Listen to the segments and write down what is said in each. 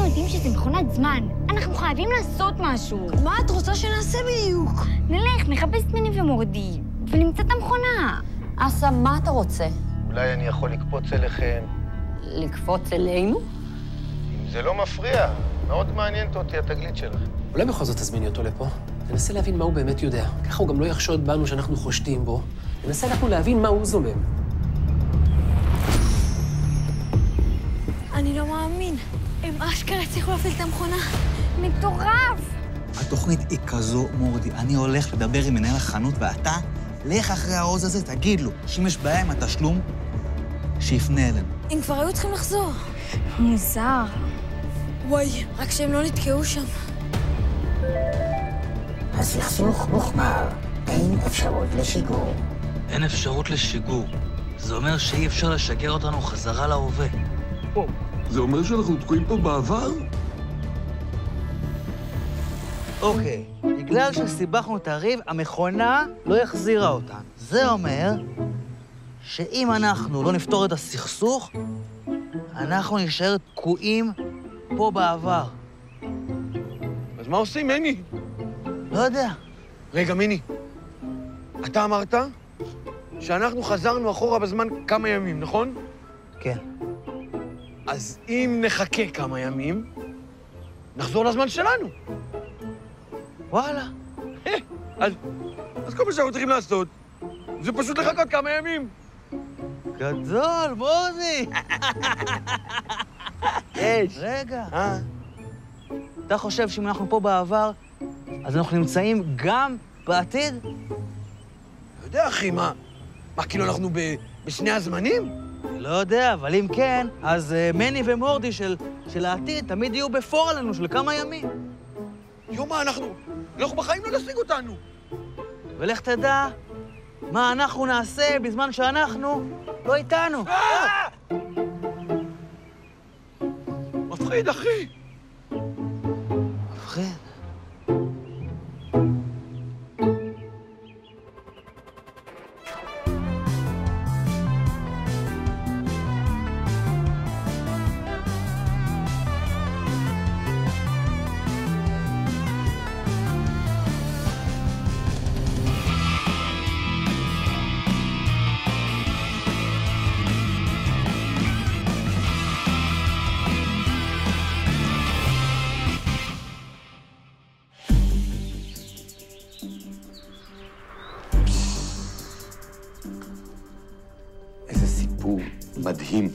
יודעים שזה מכונת זמן. אנחנו חייבים לעשות משהו. מה את רוצה שנעשה בדיוק? נלך, נחפש את מני ומורדי, ונמצא את המכונה. אסה, מה אתה רוצה? אולי אני יכול לקפוץ אליכם. לקפוץ אלינו? אם זה לא מפריע, מאוד מעניינת אותי התגלית שלך. אולי בכל זאת תזמיני אותו לפה? ננסה להבין מה הוא באמת יודע. ככה הוא גם לא יחשוד בנו שאנחנו חושדים בו. ננסה אנחנו להבין מה הוא זומם. אני לא מאמין. הם אשכרה הצליחו להפעיל את המכונה. מטורף! התוכנית היא כזו, מורדי. אני הולך לדבר עם מנהל החנות, ואתה, לך אחרי העוז הזה, תגיד לו, שאם יש בעיה עם התשלום, שיפנה אלינו. הם כבר היו צריכים לחזור. מוזר. וואי, רק שהם לא נתקעו שם. הסכסוך מוחמר, אין אפשרות לשיגור. אין אפשרות לשיגור. זה אומר שאי אפשר לשגר אותנו חזרה להווה. זה אומר שאנחנו תקועים פה בעבר? אוקיי, בגלל שסיבכנו את הריב, המכונה לא החזירה אותנו. זה אומר שאם אנחנו לא נפתור את הסכסוך, אנחנו נשאר תקועים פה בעבר. אז מה עושים, מני? לא יודע. רגע, מני, אתה אמרת שאנחנו חזרנו אחורה בזמן כמה ימים, נכון? כן. אז אם נחכה כמה ימים, נחזור לזמן שלנו. וואלה. אז כל מה שאנחנו צריכים לעשות זה פשוט לחכות כמה ימים. גדול, מורדי. יש. רגע. אתה חושב שאם אנחנו פה בעבר, אז אנחנו נמצאים גם בעתיד? אתה יודע, אחי, מה, כאילו אנחנו בשני הזמנים? לא יודע, אבל אם כן, אז מני ומורדי של העתיד תמיד יהיו בפור עלינו של כמה ימים. יומה, אנחנו בחיים לא נשיג אותנו. ולך תדע מה אנחנו נעשה בזמן שאנחנו לא איתנו. מפחיד, אחי. מפחיד. מדהים,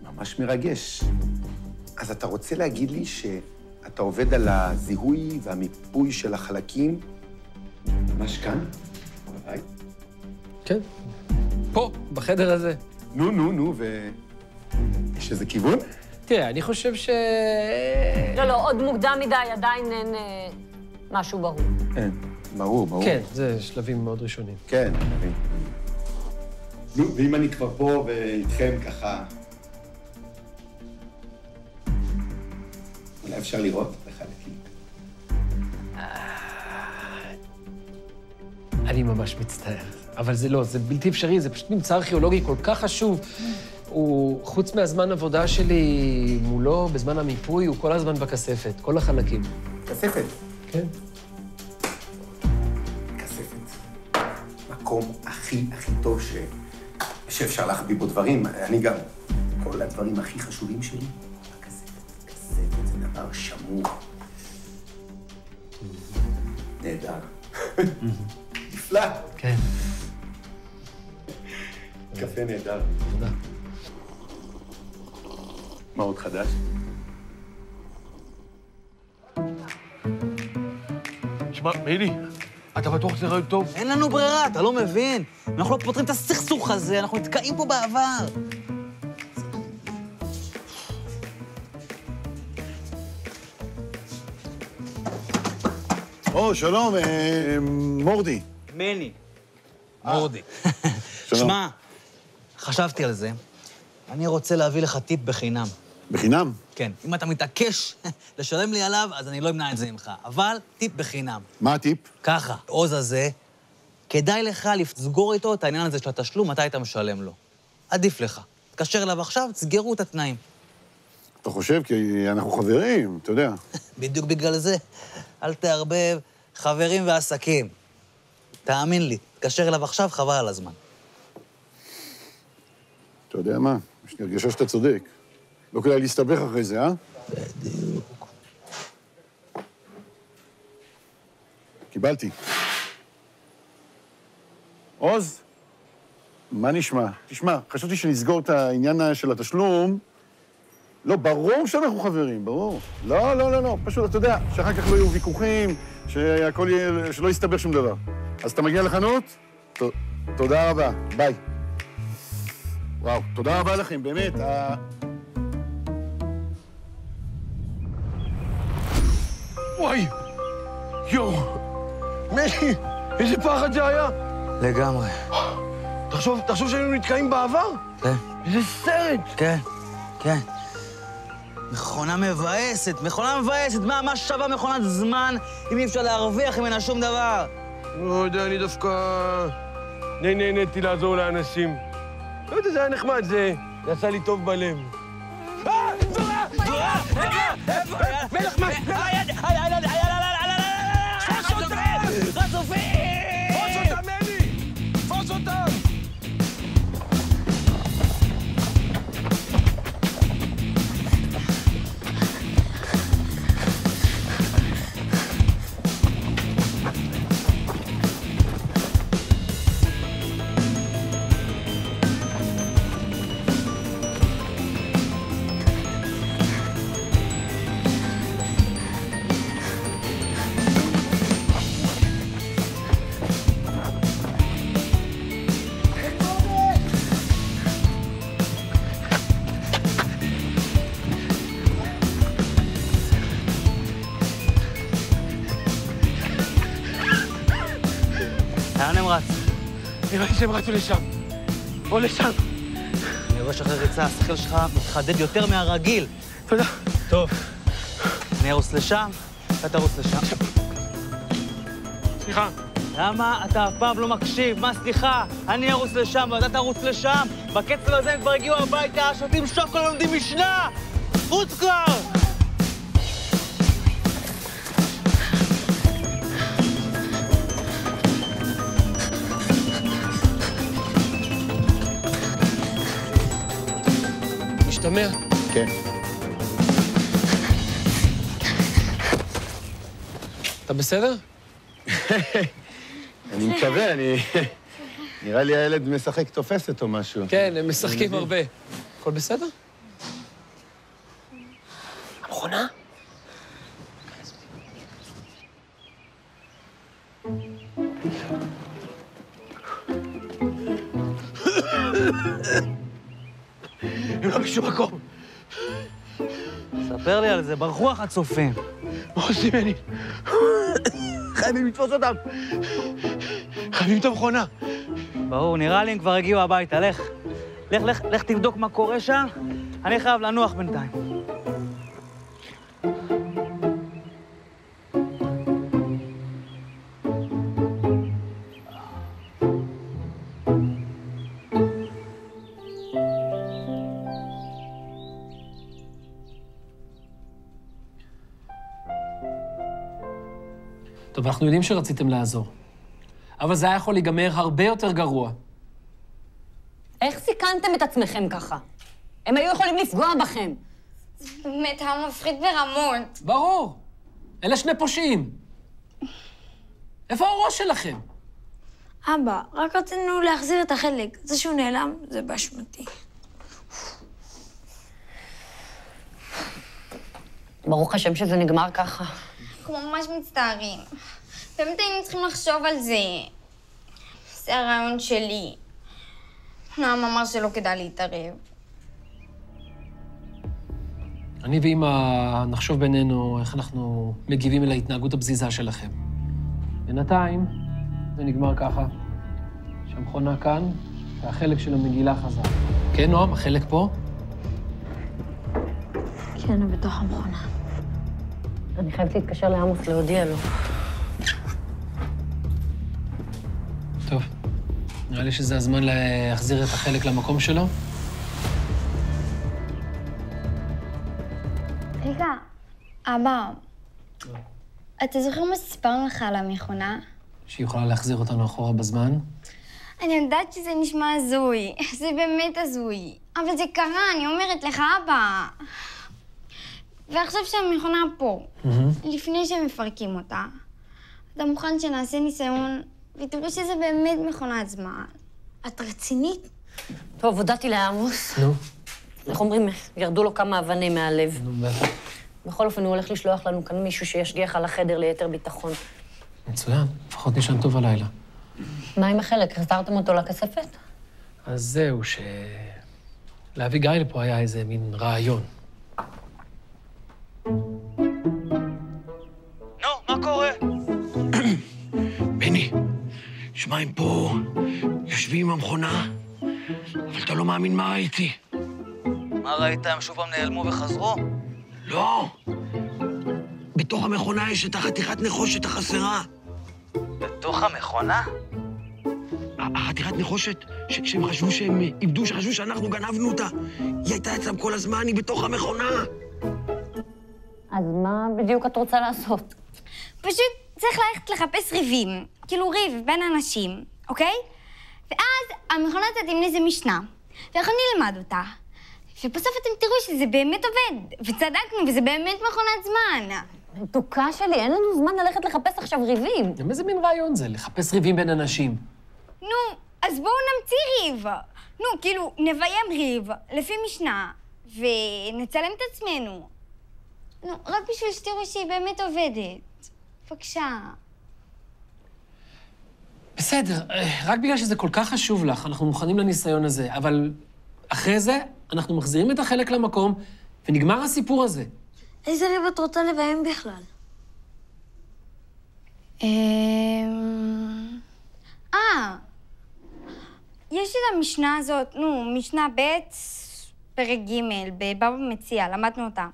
ממש מרגש. אז אתה רוצה להגיד לי שאתה עובד על הזיהוי והמיפוי של החלקים ממש כאן, בבית? כן, פה, בחדר הזה. נו, יש איזה כיוון? תראה, אני חושב לא, עוד מוקדם מדי, עדיין אין משהו ברור. כן, ברור. כן, זה שלבים מאוד ראשונים. כן, מבין. נו, ואם אני כבר פה ואיתכם ככה... אולי אפשר לראות את החלקים. אני ממש מצטער, אבל זה לא, זה בלתי אפשרי, זה פשוט ממצא ארכיאולוגי כל כך חשוב. הוא, חוץ מהזמן עבודה שלי מולו, בזמן המיפוי, הוא כל הזמן בכספת, כל החלקים. כספת? כן. כספת. מקום הכי טוב שאפשר להחביא בו דברים. אני גם, כל הדברים הכי חשובים שלי, הכספת. כספת זה דבר שמור. נהדר. נפלא. כן. קפה נהדר. תודה. מה עוד חדש? שמע, מילי, אתה בטוח שזה רעיון טוב? אין לנו ברירה, אתה לא מבין. אנחנו לא פותרים את הסכסוך הזה, אנחנו נתקעים פה בעבר. שלום, מורדי. מני. מורדי. שמע, חשבתי על זה. אני רוצה להביא לך טיפ בחינם. בחינם? כן. אם אתה מתעקש לשלם לי עליו, אז אני לא אמנע את זה ממך. אבל טיפ בחינם. מה הטיפ? ככה, עוז הזה, כדאי לך לסגור איתו את העניין הזה של התשלום, מתי אתה משלם לו. עדיף לך. תקשר אליו עכשיו, תסגרו את התנאים. אתה חושב? כי אנחנו חברים, אתה יודע. בדיוק בגלל זה. אל תערבב חברים ועסקים. תאמין לי, תקשר אליו עכשיו, חבל על הזמן. אתה יודע מה? יש לי הרגשה שאתה צודק. לא כדאי להסתבך אחרי זה, אה? בדיוק. קיבלתי. עוז, מה נשמע? תשמע, חשבתי שנסגור את העניין של התשלום. לא, ברור שאנחנו חברים, ברור. לא, פשוט, אתה יודע, שאחר כך לא יהיו ויכוחים, שהכל יהיה, שלא יסתבר שום דבר. אז אתה מגיע לחנות? תודה רבה, ביי. וואו, תודה רבה לכם, באמת. וואי, יואו, מני, איזה פחד זה היה. לגמרי. תחשוב שהיינו נתקעים בעבר? כן. איזה סרט. כן. מכונה מבאסת. מה שווה מכונת זמן אם אי אפשר להרוויח ממנה שום דבר? לא יודע, אני דווקא נהניתי לעזור לאנשים. לא יודע, זה היה נחמד, זה עשה לי טוב בלב. זורה! מלך מה? תפוס אותם! חצופים! תפוס אותם, מני! תפוס אותם! לאן הם רצו? נראה לי שהם רצו לשם. או לשם. אני רואה שאחרי ריצה, השכל שלך מתחדד יותר מהרגיל. תודה. טוב. אני ארוץ לשם, ואתה תרוץ לשם. סליחה. למה אתה אף פעם לא מקשיב? מה סליחה? אני ארוץ לשם ואתה תרוץ לשם. בקצב הזה הם כבר הגיעו הביתה, שותים שוקולד, לומדים משנה! רוץ כבר! משתמע? כן. אתה בסדר? אני מקווה, נראה לי הילד משחק תופסת או משהו. כן, הם משחקים הרבה. הכל בסדר? המכונה? הם לא בשום מקום. ספר לי על זה, ברחו החצופים. מה עושים, מני? חייבים לתפוס אותם. חייבים את המכונה. ברור, נראה לי הם כבר הגיעו הביתה. לך תבדוק מה קורה שם. אני חייב לנוח בינתיים. טוב, אנחנו יודעים שרציתם לעזור. אבל זה היה יכול להיגמר הרבה יותר גרוע. איך סיכנתם את עצמכם ככה? הם היו יכולים לפגוע בכם. זה באמת היה מפחיד ברמות. ברור. אלה שני פושעים. איפה הראש שלכם? אבא, רק רצינו להחזיר את החלק. זה שהוא נעלם, זה באשמתי. ברוך השם שזה נגמר ככה. אנחנו ממש מצטערים. באמת היינו צריכים לחשוב על זה. זה הרעיון שלי. נועם אמר שלא כדאי להתערב. אני ואמא נחשוב בינינו איך אנחנו מגיבים אל ההתנהגות הבזיזה שלכם. בינתיים זה נגמר ככה, שהמכונה כאן והחלק של המגילה חזר. כן, נועם, החלק פה? כן, הוא בתוך המכונה. אני חייבת להתקשר לעמוס להודיע לו. טוב, נראה לי שזה הזמן להחזיר את החלק למקום שלו. רגע, אבא, אתה זוכר מה סיפרנו לך על המכונה? שהיא יכולה להחזיר אותנו אחורה בזמן? אני יודעת שזה נשמע הזוי, זה באמת הזוי. אבל זה קרה, אני אומרת לך, אבא. ועכשיו שהמכונה פה, לפני שהם מפרקים אותה, אתה מוכן שנעשה ניסיון, ותראו שזה באמת מכונת זמן. את רצינית? טוב, הודעתי לעמוס. נו. איך אומרים? ירדו לו כמה אבנים מהלב. נו, בטח. בכל אופן, הוא הולך לשלוח לנו כאן מישהו שישגיח על החדר ליתר ביטחון. מצוין, לפחות נשן טוב הלילה. מה עם החלק? החזרתם אותו לכספת? אז זהו, להביא גיא לפה היה איזה מין רעיון. נו, מה קורה? בני, שמע, הם פה יושבים עם המכונה, אבל אתה לא מאמין מה ראיתי. מה ראית? הם שוב פעם נעלמו וחזרו? לא. בתוך המכונה יש את החתיכת נחושת החסרה. בתוך המכונה? החתיכת נחושת שהם חשבו שהם איבדו, שחשבו שאנחנו גנבנו אותה. היא הייתה אצלם כל הזמן, היא בתוך המכונה. אז מה בדיוק את רוצה לעשות? פשוט צריך ללכת לחפש ריבים, כאילו ריב בין אנשים, אוקיי? ואז המכונה תתאים לזה משנה, ואנחנו נלמד אותה. ובסוף אתם תראו שזה באמת עובד, וצדקנו, וזה באמת מכונת זמן. מתוקה שלי, אין לנו זמן ללכת לחפש עכשיו ריבים. איזה מין רעיון זה, לחפש ריבים בין אנשים? נו, אז בואו נמציא ריב. נו, כאילו, נביים ריב לפי משנה, ונצלם את עצמנו. נו, רק בשביל שתראו שהיא באמת עובדת. בבקשה. בסדר, רק בגלל שזה כל כך חשוב לך, אנחנו מוכנים לניסיון הזה, אבל אחרי זה אנחנו מחזירים את החלק למקום, ונגמר הסיפור הזה. איזה ריב את רוצה לביים בכלל? יש את המשנה הזאת, נו, משנה ב' פרק ג' בבבא מציעא, למדנו אותה.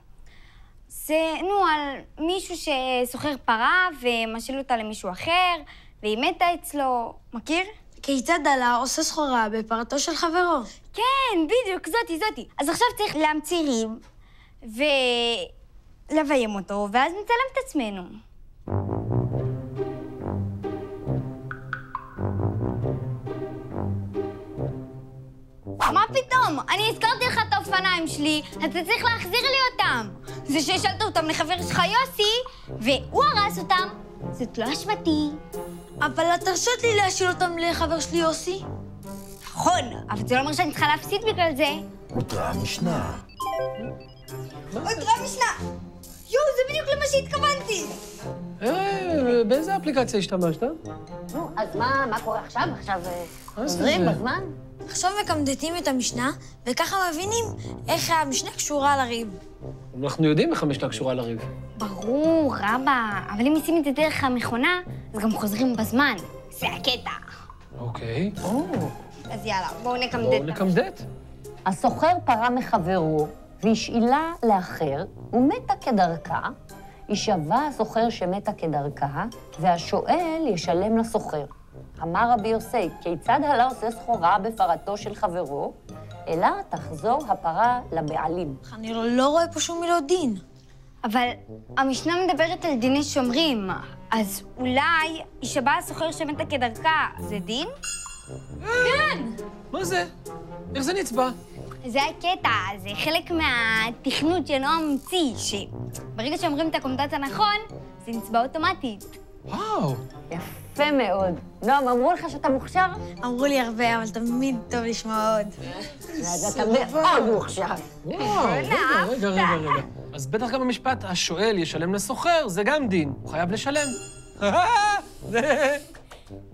זה, נו, על מישהו שסוחר פרה ומשאיל אותה למישהו אחר, והיא מתה אצלו. מכיר? כיצד עלה עושה סחורה בפרתו של חברו. כן, בדיוק, זאתי. אז עכשיו צריך להמציא ריב, ולביים אותו, ואז נצלם את עצמנו. מה פתאום? אני הזכרתי לך את האופניים שלי, אתה צריך להחזיר לי אותם. זה שהשאלת אותם לחבר שלך יוסי, והוא הרס אותם, זאת לא אשמתי. אבל את תרשת לי להשאיל אותם לחבר שלי יוסי? נכון, אבל זה לא אומר שאני צריכה להפסיד בגלל זה. אותרה משנה. אותרה משנה! יואו, זה בדיוק למה שהתכוונתי. באיזה אפליקציה השתמשת? נו, אז מה קורה עכשיו? עכשיו חוזרים בזמן? עכשיו מקמדתים את המשנה, וככה מבינים איך המשנה קשורה לריב. אנחנו יודעים איך המשנה קשורה לריב. ברור, רבא, אבל אם עושים את זה דרך המכונה, אז גם חוזרים בזמן. זה הקטע. אוקיי. אז יאללה, בואו נקמדת. בואו נקמדת. הסוחר פרה מחברו והשאילה לאחר, ומתה כדרכה, יישבע הסוחר שמתה כדרכה, והשואל ישלם לסוחר. אמר רבי יוסי, כיצד עלה עושה סחורה בפרתו של חברו, אלא תחזור הפרה לבעלים. אני לא רואה פה שום מילות דין. אבל המשנה מדברת על דיני שומרים, אז אולי יישבע הסוחר שמתה כדרכה, זה דין? כן! מה זה? איך זה נצבע? זה הקטע, זה חלק מהתכנות שנועם המציא, שברגע שאומרים את הקומטץ הנכון, זה נצבע אוטומטית. וואו. יפה מאוד. נועם, אמרו לך שאתה מוכשר? אמרו לי הרבה, אבל תמיד טוב לשמוע עוד. אז אתה מאוד מוכשר. וואו, רגע. אז בטח גם המשפט, השואל ישלם לסוחר, זה גם דין. הוא חייב לשלם.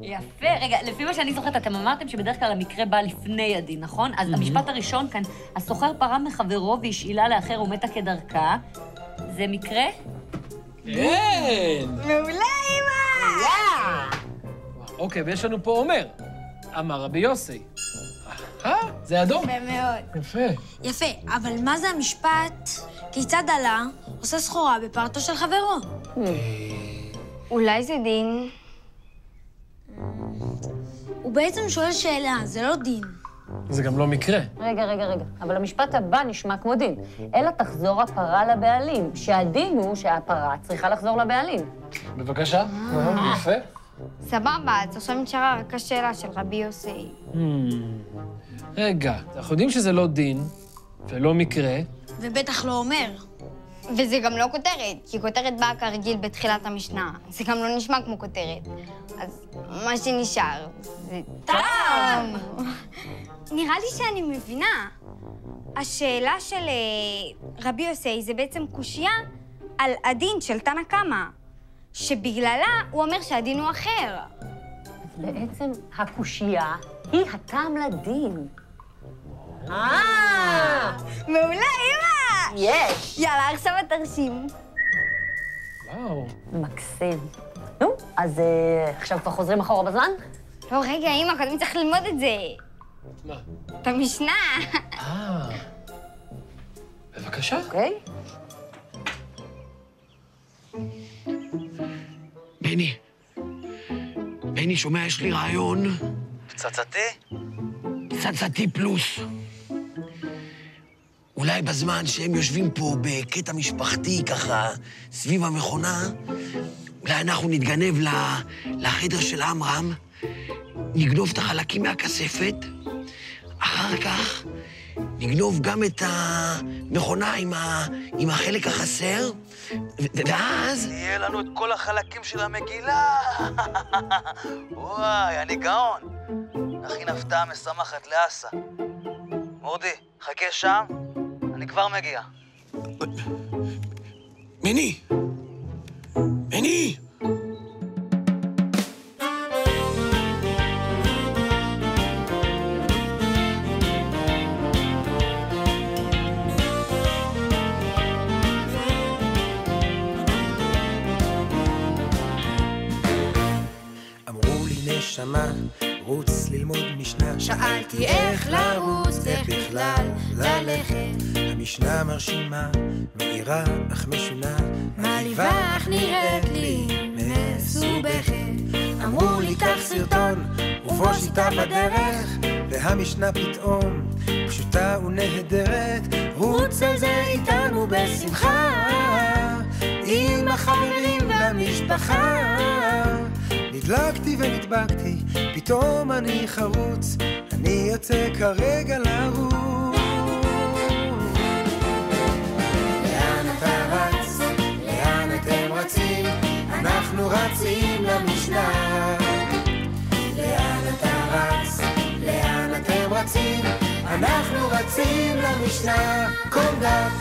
יפה. רגע, לפי מה שאני זוכרת, אתם אמרתם שבדרך כלל המקרה בא לפני הדין, נכון? אז המשפט הראשון כאן, הסוחר פרה מחברו והשאילה לאחר ומתה כדרכה, זה מקרה? כן! מעולה, אמא! אוקיי, ויש לנו פה אומר. אמר רבי יוסי. זה אדום. יפה מאוד. יפה, אבל מה זה המשפט? כיצד עלה עושה סחורה בפרתו של חברו? אולי זה דין? הוא בעצם שואל שאלה, זה לא דין. זה גם לא מקרה. רגע. אבל המשפט הבא נשמע כמו דין. אלא תחזור הפרה לבעלים, שהדין הוא שהפרה צריכה לחזור לבעלים. בבקשה. יפה. סבבה, אז עכשיו נשארה רק השאלה של רבי יוסי. רגע, אנחנו יודעים שזה לא דין ולא מקרה. ובטח לא אומר. וזה גם לא כותרת, כי כותרת באה כרגיל בתחילת המשנה. זה גם לא נשמע כמו כותרת. אז מה שנשאר זה טעם. נראה לי שאני מבינה. השאלה של רבי יוסי זה בעצם קושיה על הדין של תנא קמא, שבגללה הוא אומר שהדין הוא אחר. בעצם הקושיה היא הטעם לדין. מעולה, אמא! יש! יאללה, עכשיו התרשים. וואו. מקסים. נו, אז עכשיו כבר חוזרים אחורה בזמן? לא, רגע, אמא, קודם צריך ללמוד את זה. מה? את המשנה. בבקשה. אוקיי. בני, שומע, יש לי רעיון. פצצתי? פצצתי פלוס. אולי בזמן שהם יושבים פה בקטע משפחתי, ככה, סביב המכונה, אולי אנחנו נתגנב לחדר של עמרם, נגנוב את החלקים מהכספת, אחר כך נגנוב גם את המכונה עם החלק החסר, ואז... יהיה לנו את כל החלקים של המגילה. וואי, אני גאון. נכין הפתעה משמחת לאסה. מורדי, חכה שם, אני כבר מגיע. בני! אמרו לי נשמה, רוץ ללמוד משנה. שאלתי איך לרוץ, איך בכלל ללכת. המשנה מרשימה, מאירה אך משונה, מעליבה אך נראית לי מסובכת. אמרו לי קח סרטון, ובוא שיטה בדרך, והמשנה פתאום פשוטה ונהדרת. רוץ על זה איתנו בשמחה, עם החברים והמשפחה. נדלקתי ונדבקתי, פתאום אני חרוץ, אני יוצא כרגע לרוץ. לאן אתה רץ? לאן אתם רצים? אנחנו רצים למשנה. לאן אתה רץ? לאן אתם רצים? אנחנו רצים למשנה. קום דת